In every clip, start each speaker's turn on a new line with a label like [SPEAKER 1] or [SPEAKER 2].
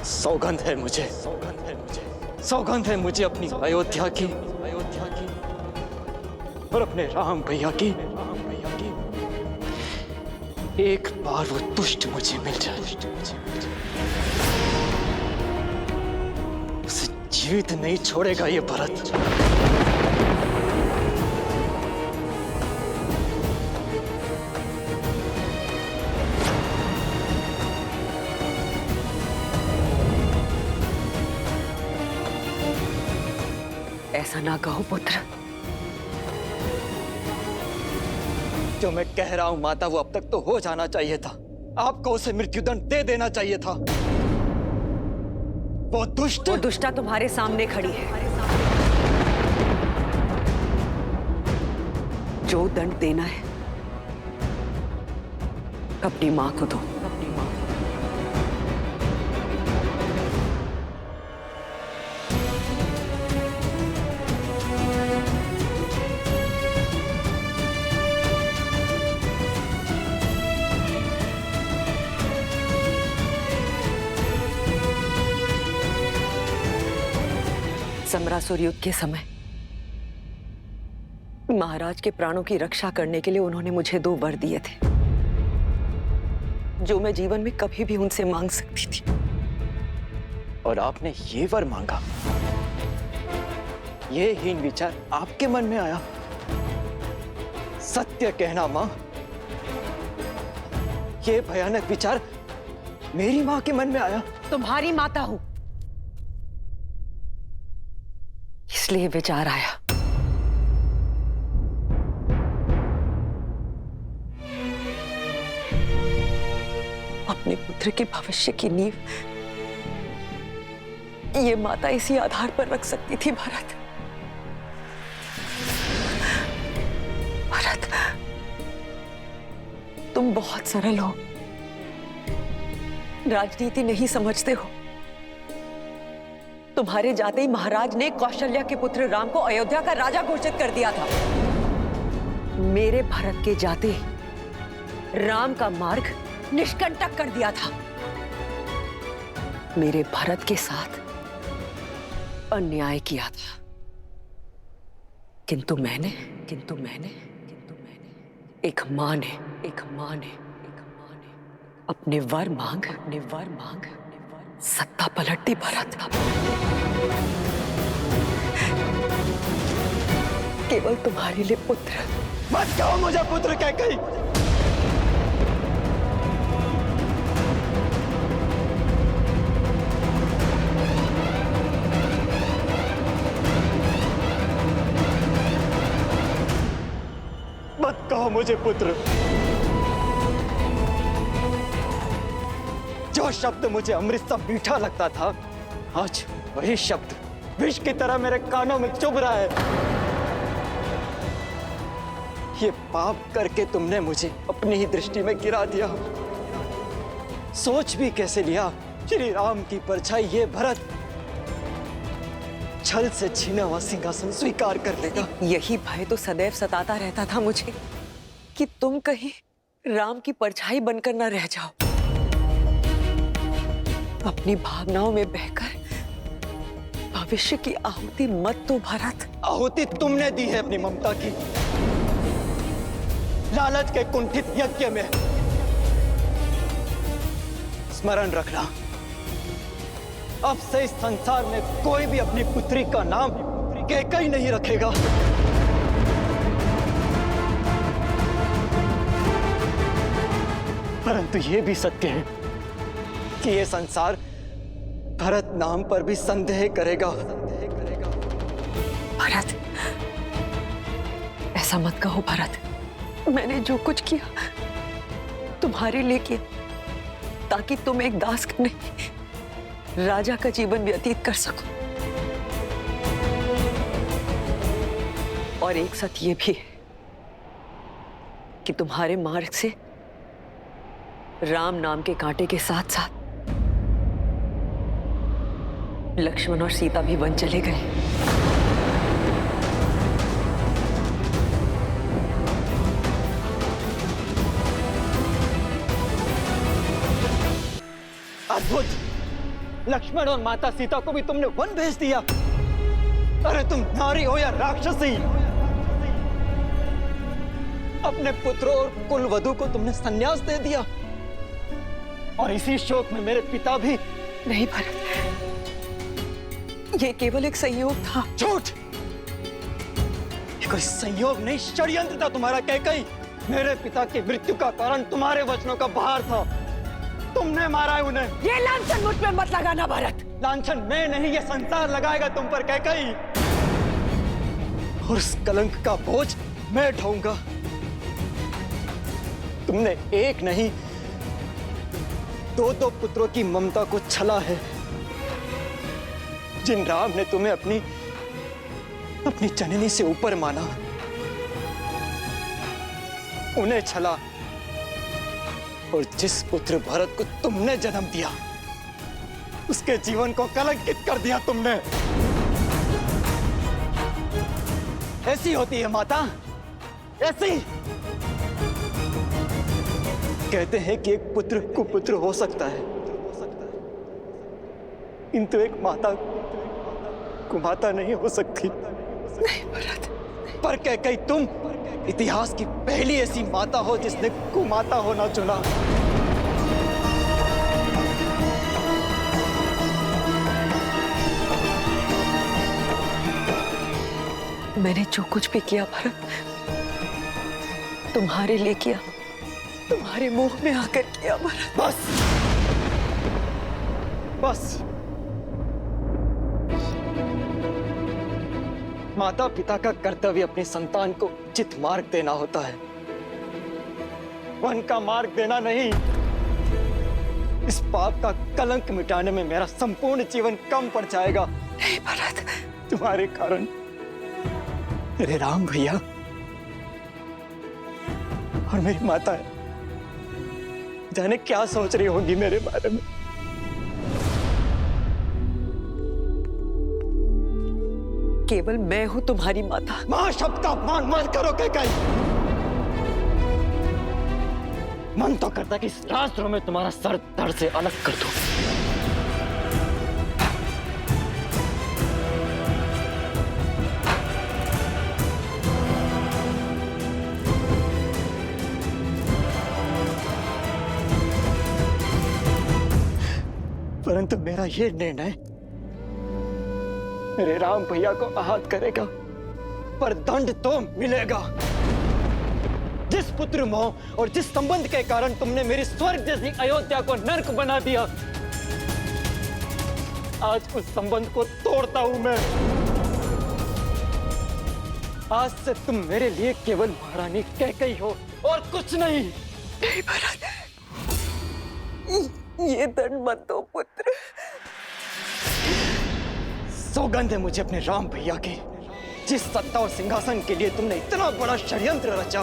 [SPEAKER 1] सौगंध है मुझे, सौगंध है मुझे अपनी अयोध्या की और अपने राम भैया की। एक बार वो दुष्ट मुझे मिल जाए, उसे जीवित नहीं छोड़ेगा ये भरत।
[SPEAKER 2] ऐसा ना कहो पुत्र।
[SPEAKER 1] जो मैं कह रहा हूं माता, वो अब तक तो हो जाना चाहिए था। आपको उसे मृत्युदंड दे देना चाहिए था। वो दुष्टा
[SPEAKER 2] तुम्हारे सामने खड़ी है। जो दंड देना है अपनी मां को दो। समरासुर युद्ध के समय महाराज के प्राणों की रक्षा करने के लिए उन्होंने मुझे 2 वर दिए थे, जो मैं जीवन में कभी भी उनसे मांग सकती थी।
[SPEAKER 1] और आपने ये वर मांगा? ये हीन विचार आपके मन में आया? सत्य कहना मां, ये भयानक विचार मेरी मां के मन में आया?
[SPEAKER 2] तुम्हारी माता हूं, इसलिए विचार आया। अपने पुत्र के भविष्य की नींव ये माता इसी आधार पर रख सकती थी। भरत, भरत, तुम बहुत सरल हो, राजनीति नहीं समझते हो। तुम्हारे जाते ही महाराज ने कौशल्या के पुत्र राम को अयोध्या का राजा घोषित कर दिया था। मेरे भरत के जाते राम का मार्ग निष्कंटक कर दिया था। मेरे भरत के साथ अन्याय किया था, किंतु मैंने एक मां ने अपने वर मांग सत्ता पलट दी। भरत, केवल तुम्हारे लिए पुत्र।
[SPEAKER 1] मत कहो मुझे पुत्र कैकेयी। मत कहो मुझे पुत्र। जो शब्द मुझे अमृत सा मीठा लगता था, आज वही शब्द विष की तरह मेरे कानों में चुभ रहा है। ये पाप करके तुमने मुझे अपनी ही दृष्टि में गिरा दिया। सोच भी कैसे लिया श्री राम की परछाई ये भरत छल से छीना हुआ सिंहासन स्वीकार कर लेगा।
[SPEAKER 2] यही भय तो सदैव सताता रहता था मुझे कि तुम कहीं राम की परछाई बनकर न रह जाओ। अपनी भावनाओं में बहकर भविष्य की आहुति मत दो भरत।
[SPEAKER 1] आहुति तुमने दी है अपनी ममता की, लालच के कुंठित यज्ञ में। स्मरण रखना, अब से इस संसार में कोई भी अपनी पुत्री का नाम कैकेयी नहीं रखेगा। परंतु यह भी सत्य है कि यह संसार भरत नाम पर भी संदेह करेगा।
[SPEAKER 2] भरत, ऐसा मत कहो भरत। मैंने जो कुछ किया तुम्हारे लिए किया, ताकि तुम एक दास का नहीं राजा का जीवन व्यतीत कर सको। और एक सत्य ये भी है कि तुम्हारे मार्ग से राम नाम के कांटे के साथ साथ लक्ष्मण और सीता भी वन चले गए।
[SPEAKER 1] अद्भुत, लक्ष्मण और माता सीता को भी तुमने वन भेज दिया। अरे तुम नारी हो या राक्षसी, अपने पुत्रों और कुल वधु को तुमने संन्यास दे दिया। और इसी शोक में मेरे पिता भी।
[SPEAKER 2] नहीं भरत, ये केवल एक संयोग था।
[SPEAKER 1] झूठ! ये कोई संयोग नहीं, षड्यंत्र था तुम्हारा कैकई। मेरे पिता की मृत्यु का कारण तुम्हारे वचनों का बहार था। तुमने मारा है उन्हें।
[SPEAKER 2] ये लांछन मुझ पे मत लगाना भरत।
[SPEAKER 1] लांछन मैं नहीं, ये संसार लगाएगा तुम पर कैकई। और उस कलंक का बोझ मैं ढोऊंगा। तुमने एक नहीं, दो पुत्रों की ममता को छला है। जिन राम ने तुम्हें अपनी जननी से ऊपर माना, उन्हें छला। और जिस पुत्र भरत को तुमने जन्म दिया, उसके जीवन को कलंकित कर दिया तुमने। ऐसी होती है माता, ऐसी। कहते हैं कि एक पुत्र कुपुत्र हो सकता है, किंतु एक माता कुमाता नहीं हो सकती।
[SPEAKER 2] नहीं भरत।
[SPEAKER 1] पर कैकई तुम इतिहास की पहली ऐसी माता हो जिसने कुमाता होना चुना।
[SPEAKER 2] मैंने जो कुछ भी किया भरत, तुम्हारे लिए किया, तुम्हारे मुंह में आकर किया भरत।
[SPEAKER 1] बस बस। माता पिता का कर्तव्य अपनी संतान को उचित मार्ग देना होता है, वन का मार्ग देना नहीं। इस पाप का कलंक मिटाने में मेरा संपूर्ण जीवन कम पड़ जाएगा।
[SPEAKER 2] नहीं भरत।
[SPEAKER 1] तुम्हारे कारण मेरे राम भैया और मेरी माता है, जाने क्या सोच रही होगी मेरे बारे में।
[SPEAKER 2] केवल मैं हूं तुम्हारी माता।
[SPEAKER 1] मां शब्द का अपमान मत करो कैकई। मन तो करता कि इस रास्त्रों में तुम्हारा सर धड़ से अलग कर दूं। परंतु मेरा यह निर्णय मेरे राम भैया को आहत करेगा, पर दंड तो मिलेगा। जिस पुत्र मोह और जिस संबंध के कारण तुमने मेरी स्वर्ग जैसी अयोध्या को नर्क बना दिया, आज उस संबंध को तोड़ता हूं मैं। आज से तुम मेरे लिए केवल महारानी कैकई हो और कुछ नहीं।
[SPEAKER 2] नहीं भरत, ये दंड मत दो पुत्र।
[SPEAKER 1] सौगंध है मुझे अपने राम भैया की। जिस सत्ता और सिंहासन के लिए तुमने इतना बड़ा षड्यंत्र रचा,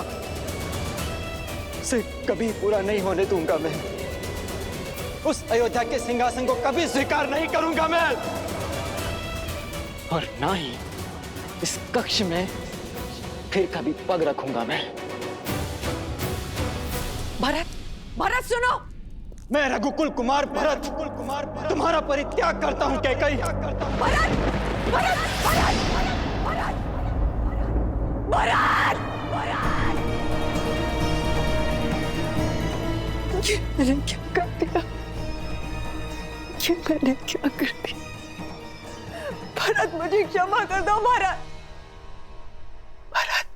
[SPEAKER 1] उसे कभी पूरा नहीं होने दूंगा मैं। उस अयोध्या के सिंहासन को कभी स्वीकार नहीं करूंगा मैं। और ना ही इस कक्ष में फिर कभी पग रखूंगा मैं।
[SPEAKER 2] भरत, भरत सुनो।
[SPEAKER 1] मैं रघुकुल कुमार भरत तुम्हारा परित्याग करता हूं कैकई।
[SPEAKER 2] भरत, भरत, भरत, भरत, भरत, भरत। ये मैंने क्या कर दिया? ये मैंने क्या कर दिया? भरत, मुझे क्षमा कर दो भरत। भरत,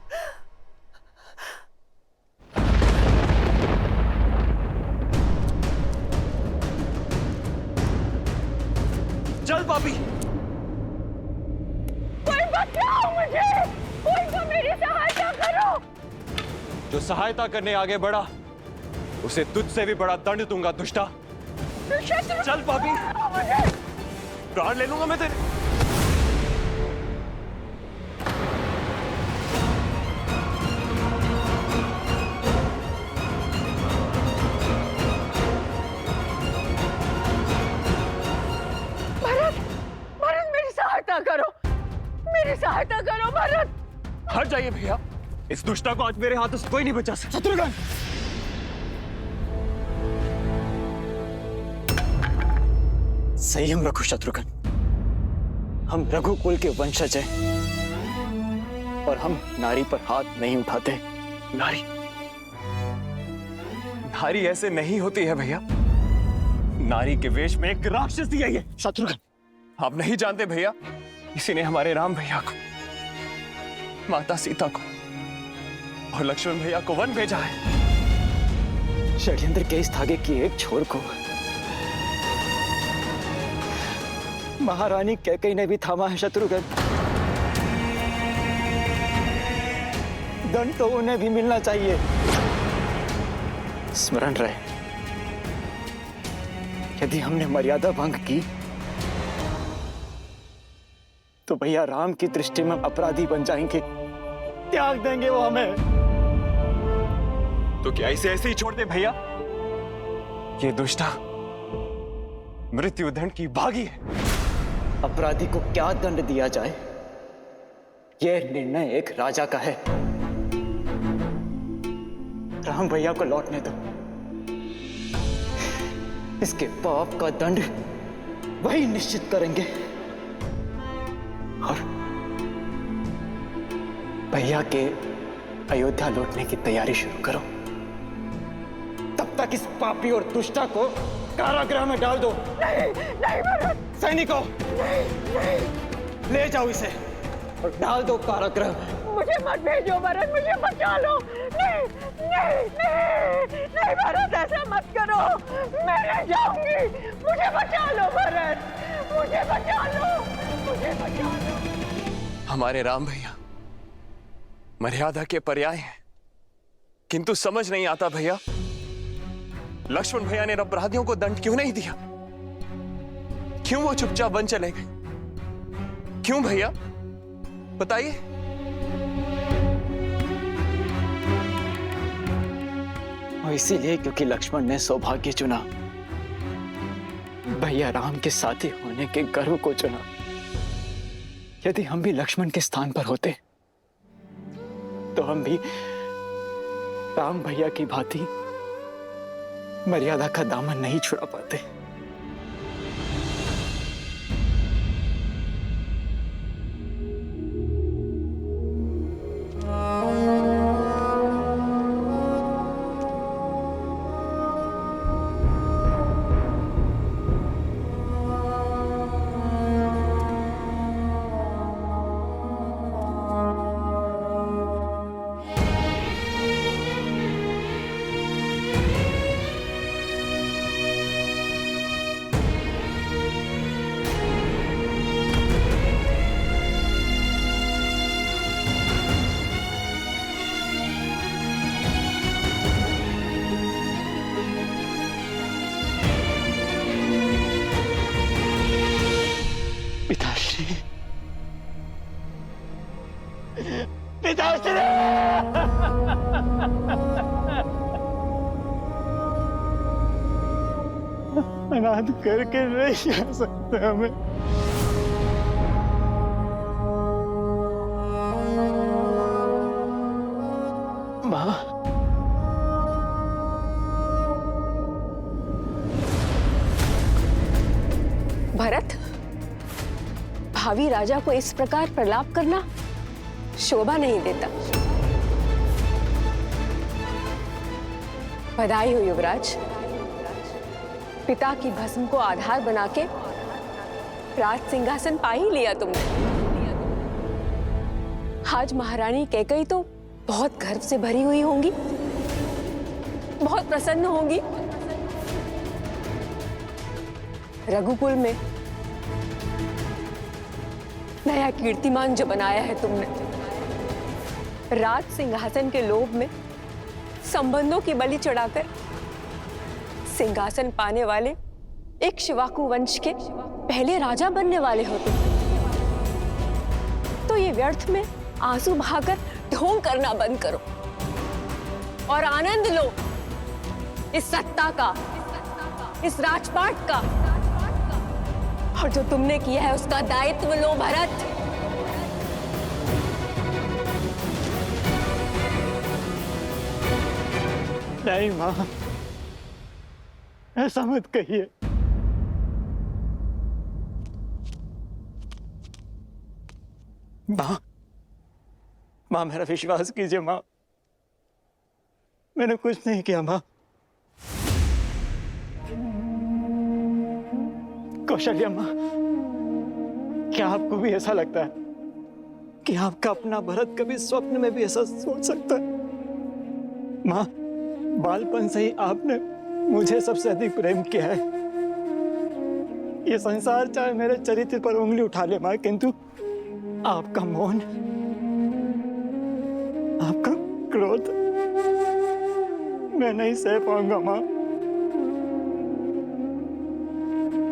[SPEAKER 1] चल पापी।
[SPEAKER 2] कोई बचाओ मुझे, कोई तो मेरी सहायता करो।
[SPEAKER 3] जो सहायता करने आगे बढ़ा, उसे तुझसे भी बड़ा दंड दूंगा दुष्टा। चल पापी, प्राण ले लूंगा मैं तेरे।
[SPEAKER 2] मेरी सहायता करो भरत।
[SPEAKER 3] हट जाइए भैया, इस दुष्टा को आज मेरे हाथों से कोई नहीं बचा सकता।
[SPEAKER 1] शत्रुघ्न, संयम रखो शत्रुघ्न। हम रघुकुल के वंशज हैं और हम नारी पर हाथ नहीं उठाते। नारी
[SPEAKER 3] नारी ऐसे नहीं होती है भैया। नारी के वेश में एक राक्षसी है ये।
[SPEAKER 1] शत्रुघ्न,
[SPEAKER 3] आप नहीं जानते भैया, इसी ने हमारे राम भैया को, माता सीता को और लक्ष्मण भैया को वन भेजा है।
[SPEAKER 1] षड्यंत्र के इस धागे की एक छोर को महारानी कैकेयी ने भी थामा है शत्रुघ्न। दंड तो उन्हें भी मिलना चाहिए। स्मरण रहे, यदि हमने मर्यादा भंग की तो भैया राम की दृष्टि में अपराधी बन जाएंगे, त्याग देंगे वो हमें।
[SPEAKER 3] तो क्या इसे ऐसे ही छोड़ दे भैया? ये दुष्टा मृत्युदंड की भागी है।
[SPEAKER 1] अपराधी को क्या दंड दिया जाए, यह निर्णय एक राजा का है। राम भैया को लौटने दो। इसके पाप का दंड वही निश्चित करेंगे। और भैया के अयोध्या लौटने की तैयारी शुरू करो। तब तक इस पापी और दुष्टा को कारागृह में डाल दो।
[SPEAKER 2] नहीं, नहीं भरत।
[SPEAKER 1] सैनिकों,
[SPEAKER 2] नहीं।
[SPEAKER 1] ले जाओ इसे और डाल दो कारागृह में।
[SPEAKER 2] मुझे मत भेजो भरत, मुझे बचा लो। नहीं, नहीं, नहीं, नहीं भरत, ऐसा मत करो। मैं नहीं जाऊंगी। मुझे बचा लो भरत, मुझे बचा लो, मुझे बचा लो।
[SPEAKER 3] हमारे राम भैया मर्यादा के पर्याय हैं, किंतु समझ नहीं आता भैया, लक्ष्मण भैया ने अपराधियों को दंड क्यों नहीं दिया? क्यों वो चुपचाप वन चले गए? क्यों भैया, बताइए।
[SPEAKER 1] और इसीलिए क्योंकि लक्ष्मण ने सौभाग्य चुना, भैया राम के साथी होने के गर्व को चुना। यदि हम भी लक्ष्मण के स्थान पर होते तो हम भी राम भैया की भांति मर्यादा का दामन नहीं छुड़ा पाते। पिताश्री, पिताश्री, अनाथ करके नहीं आ सकते हमें। माँ,
[SPEAKER 4] भरत, भावी राजा को इस प्रकार प्रलाप करना शोभा नहीं देता। बधाई हो युवराज, पिता की भस्म को आधार बना के राज सिंहासन पा ही लिया तुमने। आज महारानी कैकेयी तो बहुत गर्व से भरी हुई होंगी, बहुत प्रसन्न होंगी। रघुकुल में नया कीर्तिमान जो बनाया है तुमने, राज सिंहासन के लोभ में संबंधों की बलि चढ़ाकर सिंहासन पाने वाले एक शिवाकू वंश के पहले राजा बनने वाले हो तुम। तो ये व्यर्थ में आंसू बहाकर ढोंग करना बंद करो और आनंद लो इस सत्ता का, इस राजपाट का, और जो तुमने किया है उसका दायित्व लो भरत।
[SPEAKER 1] नहीं मां, ऐसा मत कहिए। माँ, माँ मेरा विश्वास कीजिए माँ, मैंने कुछ नहीं किया माँ। कौशल्या माँ, क्या आपको भी ऐसा लगता है कि आपका अपना भरत कभी स्वप्न में भी ऐसा सोच सकता है? माँ, बालपन से ही आपने मुझे सबसे अधिक प्रेम किया है। ये संसार चाहे मेरे चरित्र पर उंगली उठा ले माँ, किंतु आपका मौन, आपका क्रोध मैं नहीं सह पाऊंगा माँ।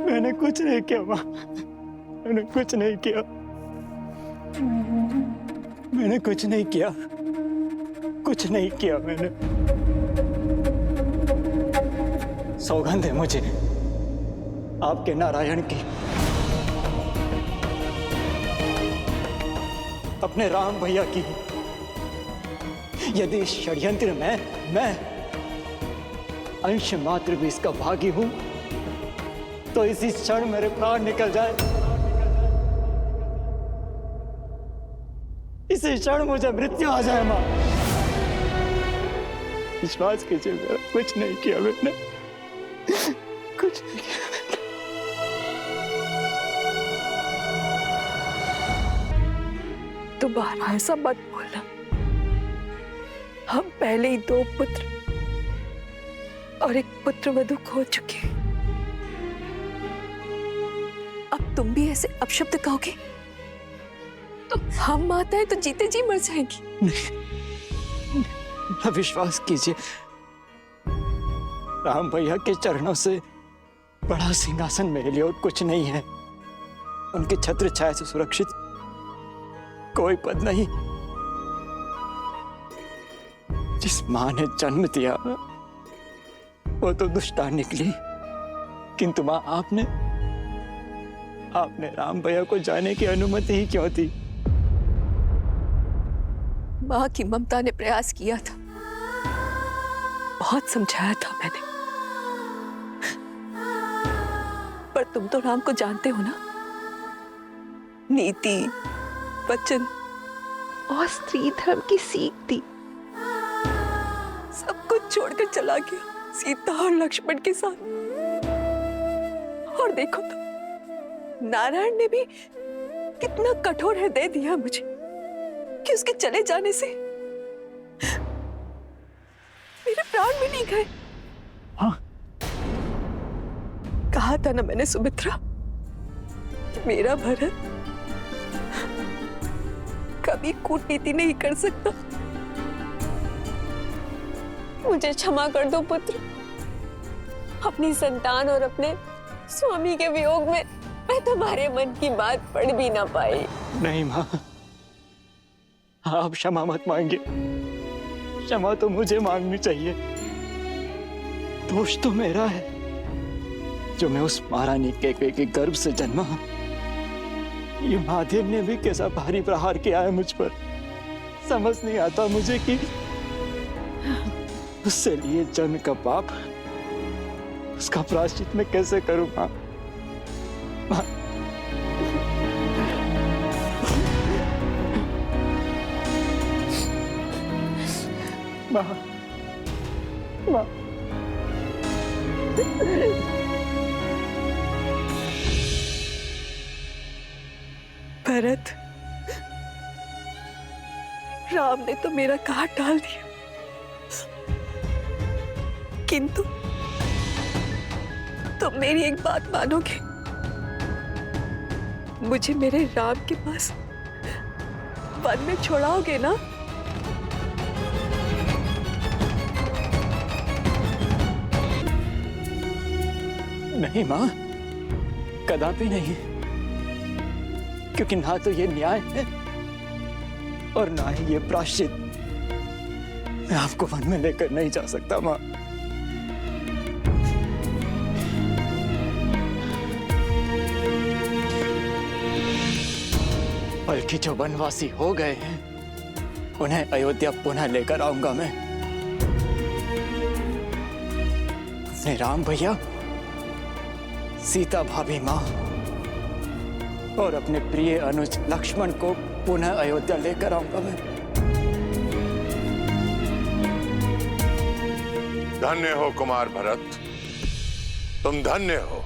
[SPEAKER 1] मैंने कुछ नहीं किया माँ, मैंने कुछ नहीं किया, मैंने कुछ नहीं किया, कुछ नहीं किया मैंने। सौगंध है मुझे आपके नारायण की, अपने राम भैया की। यदि इस षड्यंत्र में मैं अंश मात्र भी इसका भागी हूं, तो इसी क्षण मेरे प्राण निकल जाए, इसी क्षण मुझे मृत्यु आ जाए मां। विश्वास कीजिए, मेरा कुछ नहीं किया मैंने, कुछ नहीं किया मैंने।
[SPEAKER 5] दोबारा ऐसा मत बोलना। हम पहले ही 2 पुत्र और 1 पुत्रवधू खो चुके हैं। अब तुम भी ऐसे अपशब्द कहोगे तो हम माताएं तो जीते जी मर जाएंगी।
[SPEAKER 1] मेरा विश्वास कीजिए, राम भैया के चरणों से बड़ा सिंहासन मेरे लिए और कुछ नहीं है। उनके छत्र छाया से सुरक्षित कोई पद नहीं। जिस मां ने जन्म दिया वो तो दुष्टा निकली, किंतु मां आपने राम भैया को जाने की अनुमति ही क्यों दी?
[SPEAKER 5] मां की ममता ने प्रयास किया था, बहुत समझाया था मैंने, पर तुम तो राम को जानते हो ना। नीति, वचन और स्त्री धर्म की सीख दी, सब कुछ छोड़कर चला गया सीता और लक्ष्मण के साथ। और देखो तो नारायण ने भी कितना कठोर हृदय दिया मुझे कि उसके चले जाने से मेरे प्राण भी नहीं गए।
[SPEAKER 1] हाँ?
[SPEAKER 5] कहा था ना मैंने सुमित्रा, मेरा भरत कभी कूटनीति नहीं कर सकता।
[SPEAKER 4] मुझे क्षमा कर दो पुत्र। अपनी संतान और अपने स्वामी के वियोग में मैं तुम्हारे मन की बात पढ़ भी ना पाई।
[SPEAKER 1] नहीं मां, आप क्षमा मत मांगिए। क्षमा तो मुझे मांगनी चाहिए। दोष तो मेरा है जो मैं उस महारानी के गर्भ से जन्मा। ये महादेव ने भी कैसा भारी प्रहार किया है मुझ पर। समझ नहीं आता मुझे कि उससे लिए जन्म का पाप, उसका प्रायश्चित मैं कैसे करूं मां? मां, मां, मां।
[SPEAKER 5] भरत, राम ने तो मेरा कहा टाल दिया, किंतु तुम मेरी एक बात मानोगे? मुझे मेरे राम के पास वन में छोड़ाओगे ना?
[SPEAKER 1] नहीं मां, कदापि नहीं, क्योंकि ना तो ये न्याय है और ना ही ये प्रायश्चित। मैं आपको वन में लेकर नहीं जा सकता मां। बल्कि जो वनवासी हो गए हैं उन्हें अयोध्या पुनः लेकर आऊंगा मैं। अपने राम भैया, सीता भाभी मां और अपने प्रिय अनुज लक्ष्मण को पुनः अयोध्या लेकर आऊंगा मैं।
[SPEAKER 6] धन्य हो कुमार भरत, तुम धन्य हो।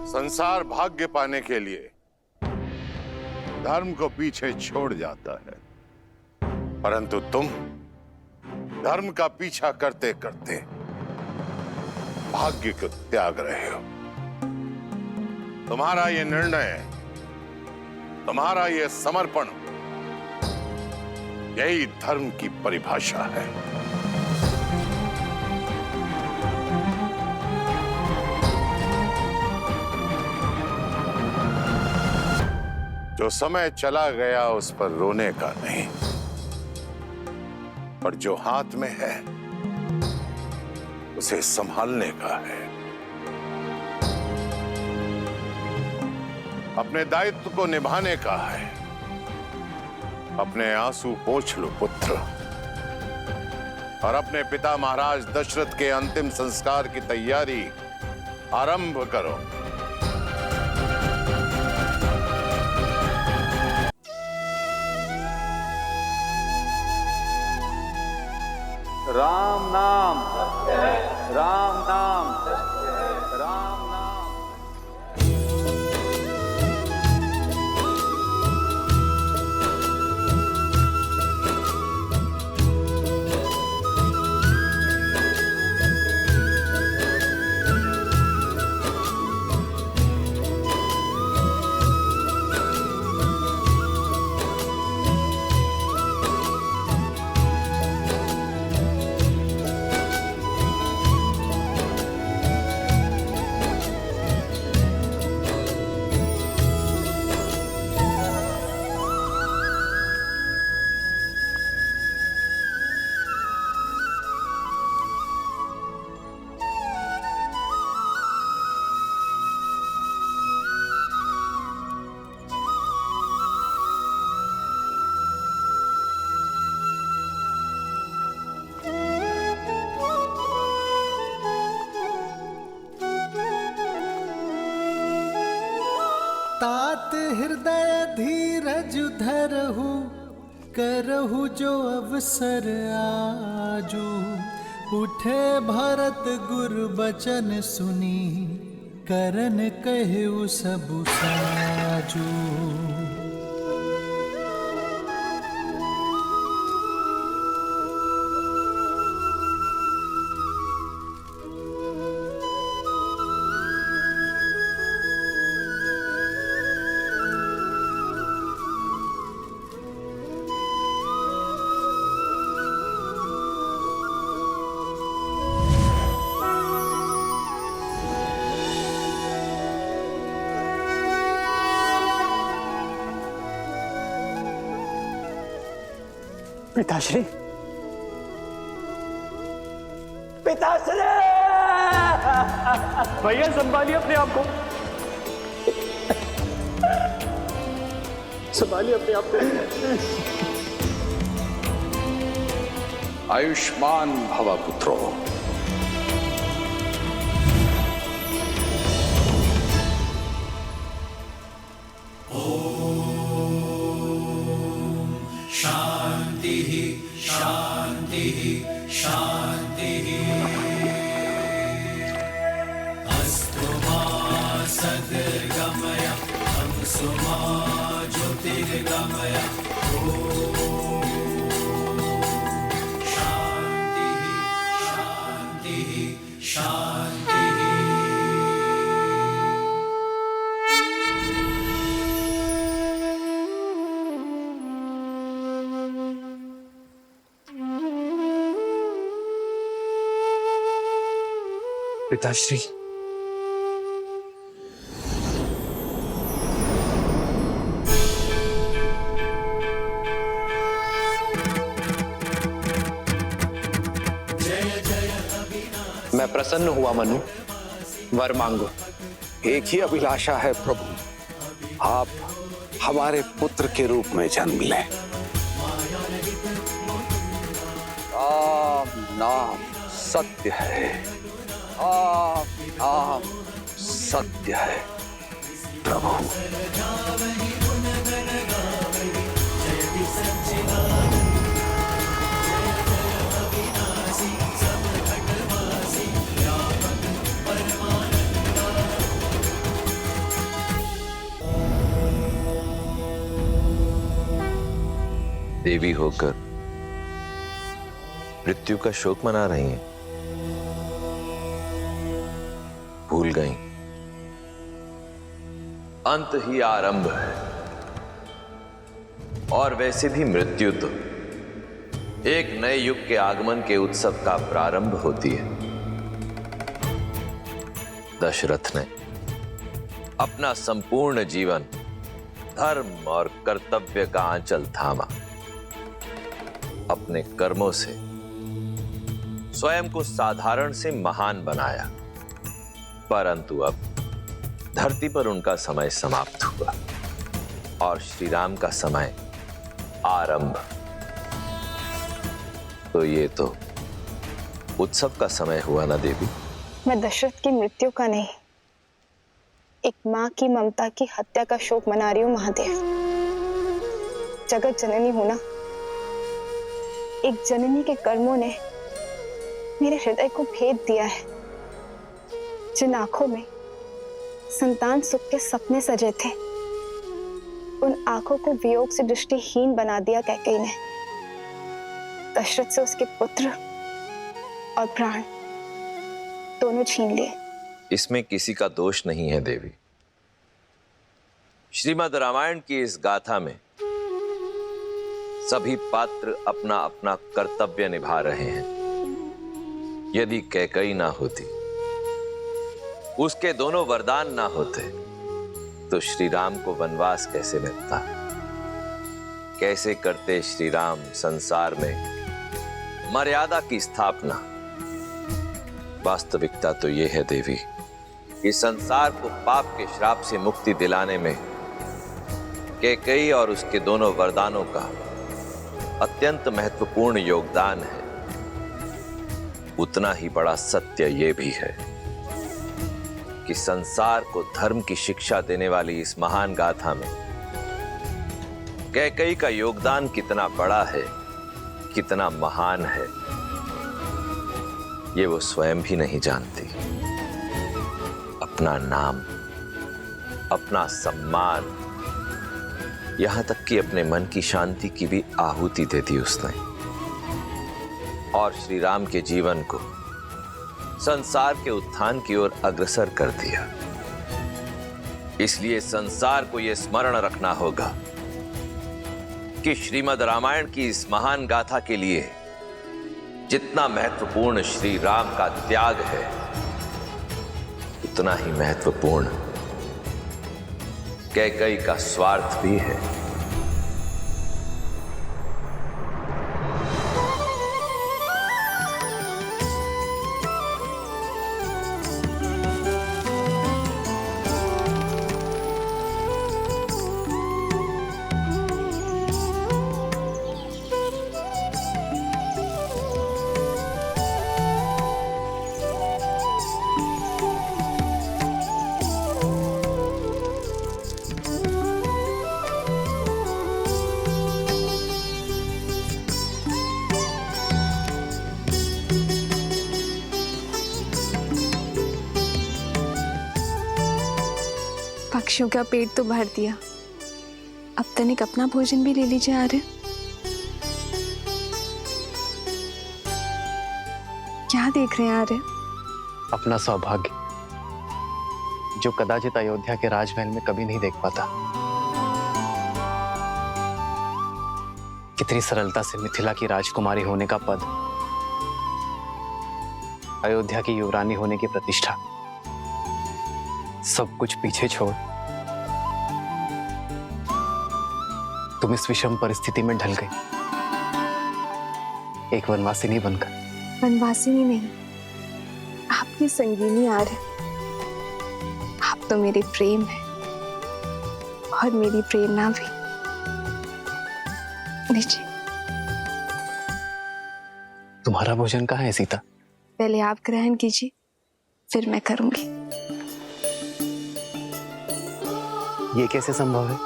[SPEAKER 6] संसार भाग्य पाने के लिए धर्म को पीछे छोड़ जाता है, परंतु तुम धर्म का पीछा करते करते भाग्य को त्याग रहे हो। तुम्हारा ये निर्णय, तुम्हारा ये समर्पण, यही धर्म की परिभाषा है। जो समय चला गया उस पर रोने का नहीं, पर जो हाथ में है उसे संभालने का है। अपने दायित्व को निभाने का है। अपने आंसू पोंछ लो पुत्र, और अपने पिता महाराज दशरथ के अंतिम संस्कार की तैयारी आरंभ करो।
[SPEAKER 7] राम नाम, राम नाम, राम नाम।
[SPEAKER 8] तात हृदय धीरज धरहु, करहु जो अवसर आजू। उठे भरत गुरु बचन सुनी, करन कहु सबु साजू।
[SPEAKER 1] पिताश्री, पिताश्री! भैया संभालिए अपने आप को, संभालिए अपने आप को।
[SPEAKER 9] आयुष्मान भव पुत्रो।
[SPEAKER 3] पिताश्री,
[SPEAKER 10] मैं प्रसन्न हुआ मनु, वर मांगो।
[SPEAKER 9] एक ही अभिलाषा है प्रभु, आप हमारे पुत्र के रूप में जन्म लें। राम नाम सत्य है, राम नाम सत्य है प्रभु।
[SPEAKER 10] देवी होकर मृत्यु का शोक मना रही हैं। भूल गई अंत ही आरंभ है, और वैसे भी मृत्यु तो एक नए युग के आगमन के उत्सव का प्रारंभ होती है। दशरथ ने अपना संपूर्ण जीवन धर्म और कर्तव्य का आंचल थामा, अपने कर्मों से स्वयं को साधारण से महान बनाया, परंतु अब धरती पर उनका समय समाप्त हुआ और श्री राम का समय आरंभ। तो ये तो उत्सव का समय हुआ ना देवी?
[SPEAKER 11] मैं दशरथ की मृत्यु का नहीं, एक मां की ममता की हत्या का शोक मना रही हूं महादेव। जगत जननी हूं ना, एक जननी के कर्मों ने मेरे हृदय को भेद दिया है। जिन आंखों में संतान सुख के सपने सजे थे, उन आंखों को वियोग से दृष्टिहीन बना दिया कैकेयी ने। दशरथ से उसके पुत्र और प्राण दोनों छीन लिए।
[SPEAKER 10] इसमें किसी का दोष नहीं है देवी। श्रीमद् रामायण की इस गाथा में सभी पात्र अपना अपना कर्तव्य निभा रहे हैं। यदि कैकेयी ना होती, उसके दोनों वरदान ना होते, तो श्री राम को वनवास कैसे मिलता? कैसे करते श्री राम संसार में मर्यादा की स्थापना? वास्तविकता तो यह है देवी कि संसार को पाप के श्राप से मुक्ति दिलाने में कैकेयी और उसके दोनों वरदानों का अत्यंत महत्वपूर्ण योगदान है। उतना ही बड़ा सत्य यह भी है कि संसार को धर्म की शिक्षा देने वाली इस महान गाथा में कैकेयी का योगदान कितना बड़ा है, कितना महान है, ये वो स्वयं भी नहीं जानती। अपना नाम, अपना सम्मान, यहां तक कि अपने मन की शांति की भी आहुति दे दी उसने, और श्री राम के जीवन को संसार के उत्थान की ओर अग्रसर कर दिया। इसलिए संसार को यह स्मरण रखना होगा कि श्रीमद् रामायण की इस महान गाथा के लिए जितना महत्वपूर्ण श्री राम का त्याग है, उतना ही महत्वपूर्ण कैकेयी का स्वार्थ भी है।
[SPEAKER 11] पक्षियों का पेट तो भर दिया, अब तनिक अपना भोजन भी ले लीजिए आर्य। क्या देख रहे हैं आर्य?
[SPEAKER 12] अपना सौभाग्य, जो कदाचित अयोध्या के राजमहल में कभी नहीं देख पाता। कितनी सरलता से मिथिला की राजकुमारी होने का पद, अयोध्या की युवरानी होने की प्रतिष्ठा, सब कुछ पीछे छोड़ तुम इस विषम परिस्थिति में ढल गई, एक वनवासिनी बनकर।
[SPEAKER 11] वनवासिनी नहीं, आपकी संगीनी आर्य, आप तो मेरी प्रेम है और मेरी प्रेरणा भी। लीजिए।
[SPEAKER 12] तुम्हारा भोजन कहाँ है सीता?
[SPEAKER 11] पहले आप ग्रहण कीजिए, फिर मैं करूंगी।
[SPEAKER 12] ये कैसे संभव है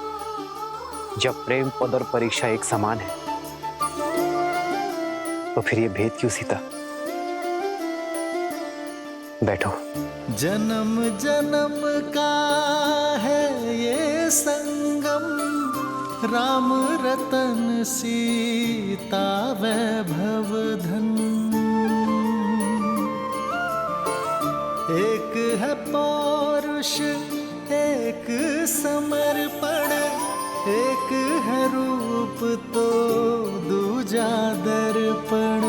[SPEAKER 12] जब प्रेम पद और परीक्षा एक समान है? तो फिर ये भेद क्यों सीता? बैठो।
[SPEAKER 8] जन्म जन्म का है ये संगम, राम रतन सीता वैभव धन। एक है पौरुष एक समर्पण, एक है रूप तो दूजा दर्पण।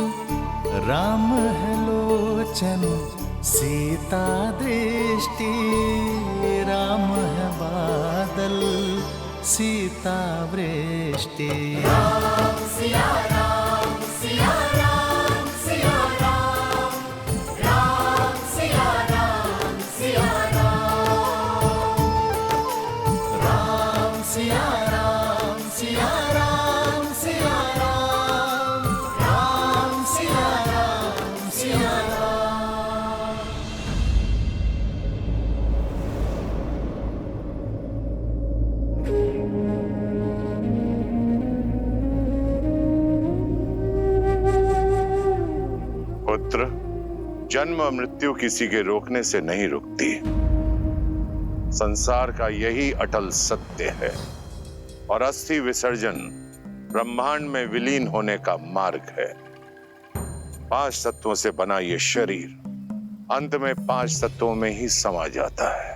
[SPEAKER 8] राम है लोचन सीता दृष्टि, राम है बादल सीता वृष्टि। राम सिया राम सिया राम सिया राम, राम सिया राम सिया राम, राम सिया राम सिया राम सिया राम, राम सिया राम सिया राम।
[SPEAKER 6] पुत्र, जन्म मृत्यु किसी के रोकने से नहीं रुकती। संसार का यही अटल सत्य है और अस्थि विसर्जन ब्रह्मांड में विलीन होने का मार्ग है। 5 तत्वों से बना ये शरीर अंत में 5 तत्वों में ही समा जाता है।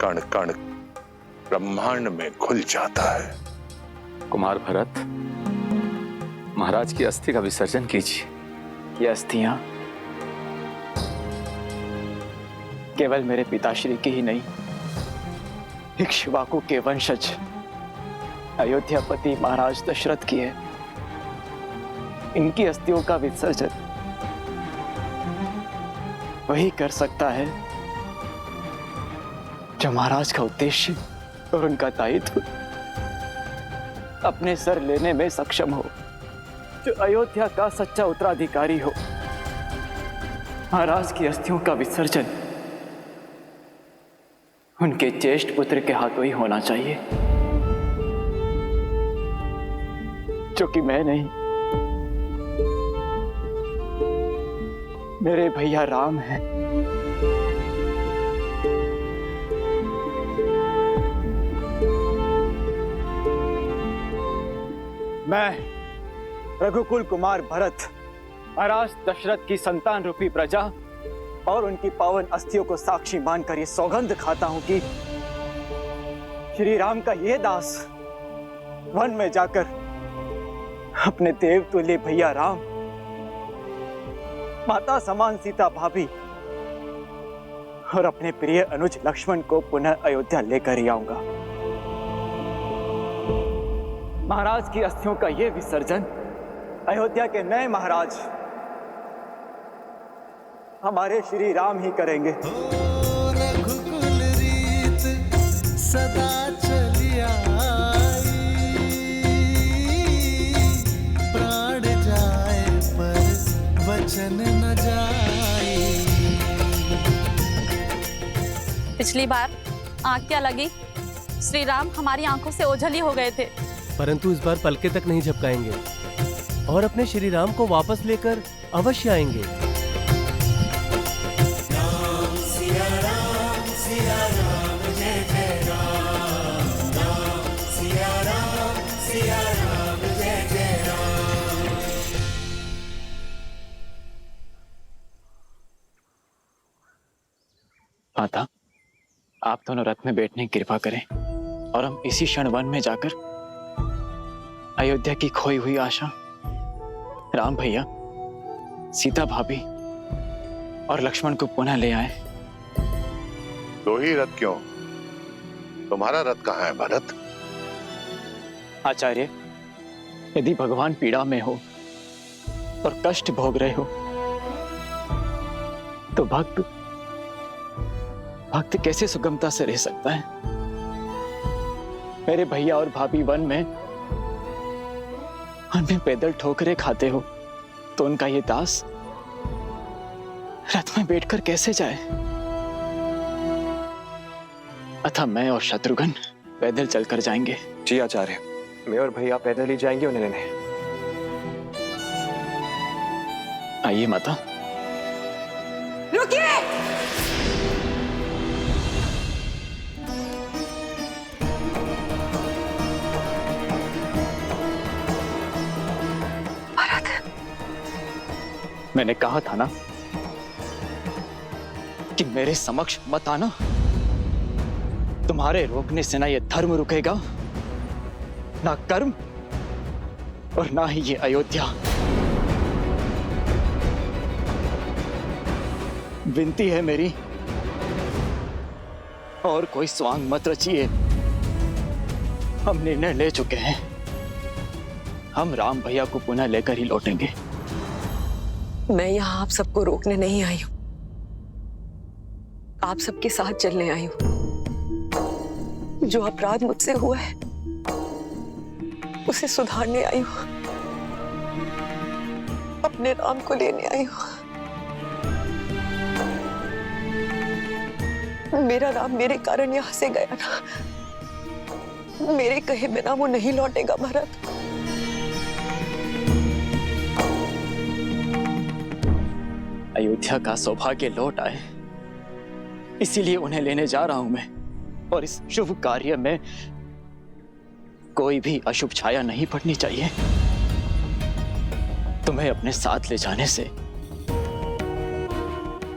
[SPEAKER 6] कण कण ब्रह्मांड में घुल जाता है।
[SPEAKER 7] कुमार भरत, महाराज की अस्थि का विसर्जन कीजिए।
[SPEAKER 12] ये अस्थियां केवल मेरे पिताश्री की ही नहीं, इक्ष्वाकु के वंशज अयोध्यापति महाराज दशरथ की है। इनकी अस्थियों का विसर्जन वही कर सकता है जो महाराज का उद्देश्य और उनका दायित्व अपने सर लेने में सक्षम हो, जो अयोध्या का सच्चा उत्तराधिकारी हो। महाराज की अस्थियों का विसर्जन उनके ज्येष्ठ पुत्र के हाथों ही होना चाहिए, जो कि मैं नहीं, मेरे भैया राम हैं। मैं रघुकुल कुमार भरत महाराज दशरथ की संतान रूपी प्रजा और उनकी पावन अस्थियों को साक्षी मानकर ये सौगंध खाता हूं कि श्री राम का ये दास वन में जाकर अपने देवतुल्य भैया राम, माता समान सीता भाभी और अपने प्रिय अनुज लक्ष्मण को पुनः अयोध्या लेकर ही आऊंगा। महाराज की अस्थियों का ये विसर्जन अयोध्या के नए महाराज हमारे श्री राम ही करेंगे।
[SPEAKER 8] रघुकुल रीत सदा चली आई, प्राण जाए पर वचन न जाए।
[SPEAKER 13] पिछली बार आंख क्या लगी, श्री राम हमारी आंखों से ओझल ही हो गए थे,
[SPEAKER 14] परंतु इस बार पलके तक नहीं झपकाएंगे और अपने श्री राम को वापस लेकर अवश्य आएंगे।
[SPEAKER 8] राम सिया राम जय जय राम, राम सिया राम जय जय राम।
[SPEAKER 12] माता, आप दोनों रथ में बैठने की कृपा करें और हम इसी क्षण वन में जाकर अयोध्या की खोई हुई आशा, राम भैया, सीता भाभी और लक्ष्मण को पुनः ले आए।
[SPEAKER 6] 2 ही रथ क्यों? तुम्हारा रथ कहाँ है भरत?
[SPEAKER 12] आचार्य, यदि भगवान पीड़ा में हो और कष्ट भोग रहे हो तो भक्त भक्त कैसे सुगमता से रह सकता है? मेरे भैया और भाभी वन में पैदल ठोकरे खाते हो, तो उनका ये दास रथ में बैठकर कैसे जाए? अतः मैं और शत्रुघ्न पैदल चलकर जाएंगे।
[SPEAKER 3] जी आचार्य, मैं और भैया पैदल ही जाएंगे उन्हें लेने।
[SPEAKER 12] आइए माता।
[SPEAKER 2] रुकिए!
[SPEAKER 12] मैंने कहा था ना कि मेरे समक्ष मत आना। तुम्हारे रोकने से ना ये धर्म रुकेगा, ना कर्म, और ना ही ये अयोध्या। विनती है मेरी, और कोई स्वांग मत रचिए। हम निर्णय ले चुके हैं, हम राम भैया को पुनः लेकर ही लौटेंगे।
[SPEAKER 5] मैं यहाँ आप सबको रोकने नहीं आई हूँ, आप सबके साथ चलने आई हूँ। जो अपराध मुझसे हुआ है उसे सुधारने आई हूँ, अपने राम को लेने आई हूँ। मेरा राम मेरे कारण यहाँ से गया ना, मेरे कहे बिना वो नहीं लौटेगा भरत।
[SPEAKER 12] अयोध्या का सौभाग्य लौट आए, इसीलिए उन्हें लेने जा रहा हूं मैं। और इस शुभ कार्य में कोई भी अशुभ छाया नहीं पड़नी चाहिए। तुम्हें अपने साथ ले जाने से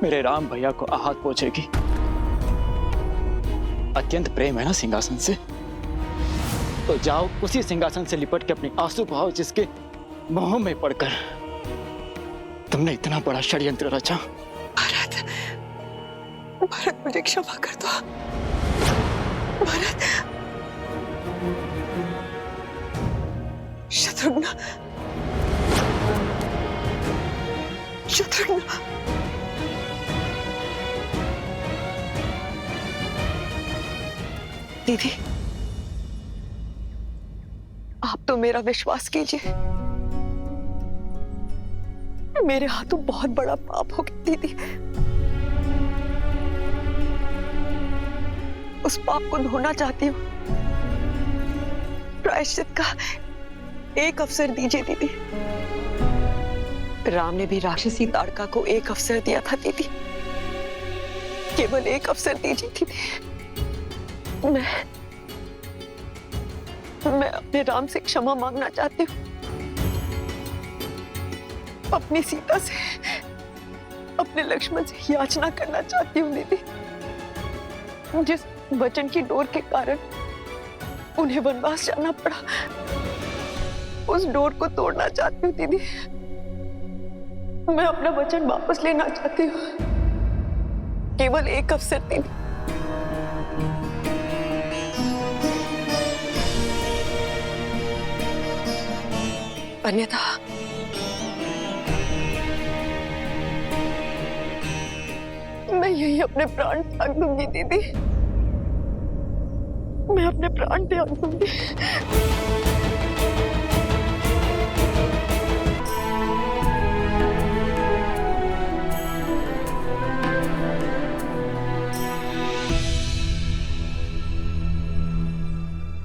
[SPEAKER 12] मेरे राम भैया को आहत पहुंचेगी। अत्यंत प्रेम है ना सिंहासन से, तो जाओ उसी सिंहासन से लिपट के अपनी आंसू बहाओ, जिसके मोह में पड़कर तुमने इतना बड़ा षड्यंत्र रचा।
[SPEAKER 5] भरत, भरत मुझे क्षमा कर दो। भरत, शत्रुघ्न, शत्रुघ्न, दीदी, आप तो मेरा विश्वास कीजिए, मेरे हाथों बहुत बड़ा पाप हो गया दीदी। उस पाप को धोना चाहती हूँ। प्रायश्चित का एक अवसर दीजिए दीदी। राम ने भी राक्षसी ताड़का को एक अवसर दिया था दीदी, केवल एक अवसर दीजिए दीदी। मैं अपने राम से क्षमा मांगना चाहती हूँ, अपनी सीता से, अपने लक्ष्मण से याचना करना चाहती हूँ दीदी। जिस वचन की डोर के कारण उन्हें वनवास जाना पड़ा, उस डोर को तोड़ना चाहती हूँ दीदी। मैं अपना वचन वापस लेना चाहती हूँ, केवल एक अवसर दीदी। अन्यथा मैं यही अपने प्राण त्याग दूंगी दीदी, मैं अपने प्राण त्याग दूंगी।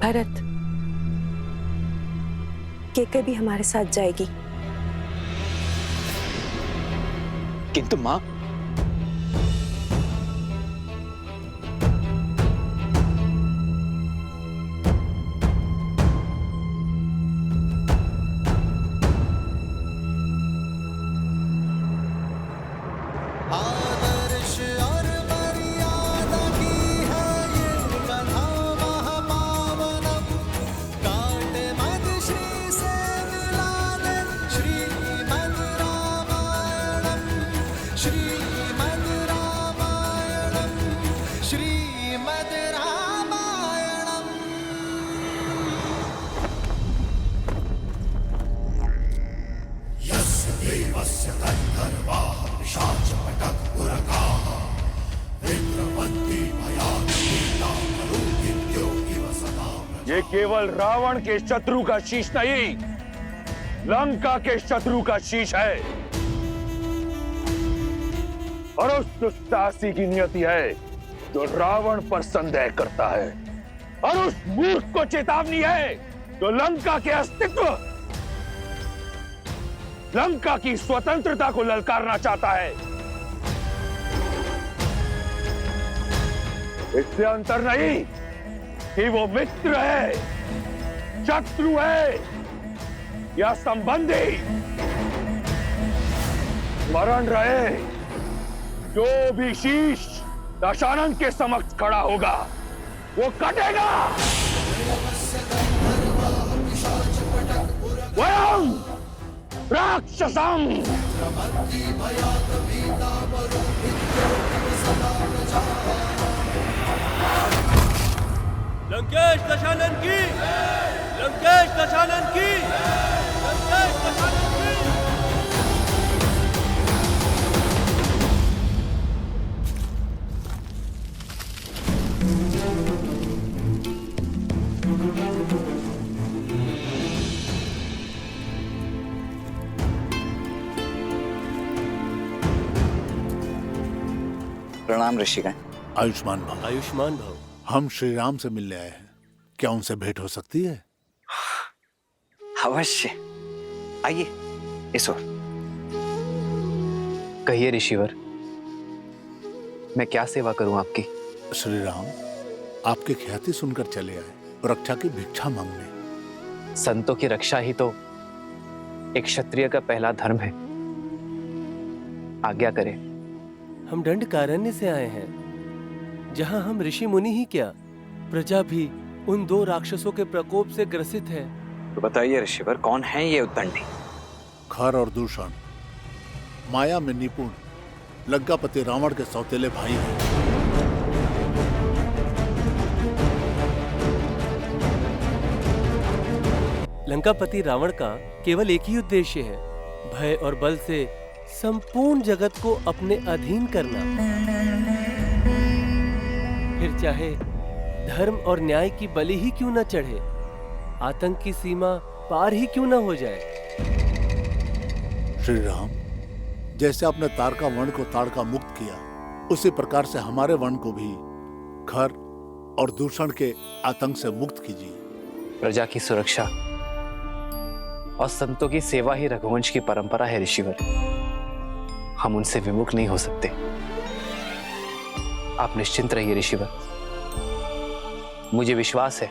[SPEAKER 15] भरत, केकर भी हमारे साथ जाएगी,
[SPEAKER 12] किंतु मां,
[SPEAKER 8] आदर्श और मर्यादा की है ये कथा महापावनम। काट मद श्री से मिलाने श्रीमद् रामायणम, श्रीमद् रामायणम, श्रीमद् रामायणम। यस्य देवस्य तद्धर्वाः पिशाचपटः पुरकाः विप्रवन्ति
[SPEAKER 6] ये केवल रावण के शत्रु का शीश नहीं, लंका के शत्रु का शीश है। और उस दुष्टासी की नियति है जो रावण पर संदेह करता है, और उस मूर्ख को चेतावनी है जो लंका के अस्तित्व, लंका की स्वतंत्रता को ललकारना चाहता है। इससे अंतर नहीं कि वो मित्र है, शत्रु है या संबंधी। स्मरण रहे, जो भी शीश दशानन के समक्ष खड़ा होगा वो कटेगा। वयं राक्षसं
[SPEAKER 14] लंकेश दशानन की, लंकेश दशानन की, लंकेश दशानन की।
[SPEAKER 16] प्रणाम ऋषिगण।
[SPEAKER 17] आयुष्मान भव।
[SPEAKER 14] आयुष्मान भव।
[SPEAKER 17] हम श्री राम से मिलने आए हैं, क्या उनसे भेंट हो सकती है?
[SPEAKER 16] अवश्य, आइए इस ओर।
[SPEAKER 18] कहिए ऋषिवर, मैं क्या सेवा करूं आपकी?
[SPEAKER 17] श्री राम आपकी ख्याति सुनकर चले आए, रक्षा की भिक्षा मांगने।
[SPEAKER 18] संतों की रक्षा ही तो एक क्षत्रिय का पहला धर्म है। आज्ञा करें।
[SPEAKER 14] हम दंडकारण्य से आए हैं, जहां हम ऋषि मुनि ही क्या, प्रजा भी उन 2 राक्षसों के प्रकोप से ग्रसित है।
[SPEAKER 16] तो बताइए ऋषिवर, कौन है ये उद्दंडी?
[SPEAKER 17] खर और दूषण माया में निपुण लंकापति रावण के सौतेले भाई हैं।
[SPEAKER 14] लंकापति रावण का केवल एक ही उद्देश्य है, भय और बल से संपूर्ण जगत को अपने अधीन करना। फिर चाहे धर्म और न्याय की बलि ही क्यों न चढ़े, आतंक की सीमा पार ही क्यों न हो जाए।
[SPEAKER 17] श्री राम, जैसे आपने तारका वर्ण को ताड़का मुक्त किया, उसी प्रकार से हमारे वर्ण को भी खर और दूषण के आतंक से मुक्त कीजिए।
[SPEAKER 18] प्रजा की सुरक्षा और संतों की सेवा ही रघुवंश की परंपरा है ऋषिवर। हम उनसे विमुख नहीं हो सकते। आप निश्चिंत रहिए ऋषिवर। मुझे विश्वास है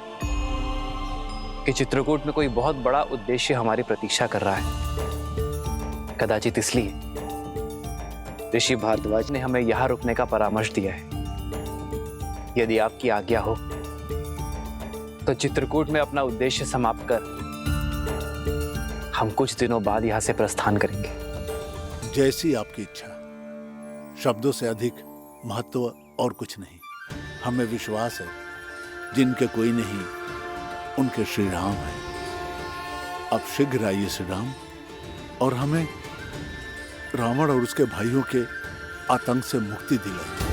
[SPEAKER 18] कि चित्रकूट में कोई बहुत बड़ा उद्देश्य हमारी प्रतीक्षा कर रहा है। कदाचित इसलिए ऋषि भारद्वाज ने हमें यहां रुकने का परामर्श दिया है। यदि आपकी आज्ञा हो तो चित्रकूट में अपना उद्देश्य समाप्त कर हम कुछ दिनों बाद यहां से प्रस्थान करेंगे।
[SPEAKER 17] जैसी आपकी इच्छा। शब्दों से अधिक महत्व और कुछ नहीं। हमें विश्वास है, जिनके कोई नहीं उनके श्री राम है। अब शीघ्र आइए श्री राम, और हमें रावण और उसके भाइयों के आतंक से मुक्ति दिलाइए।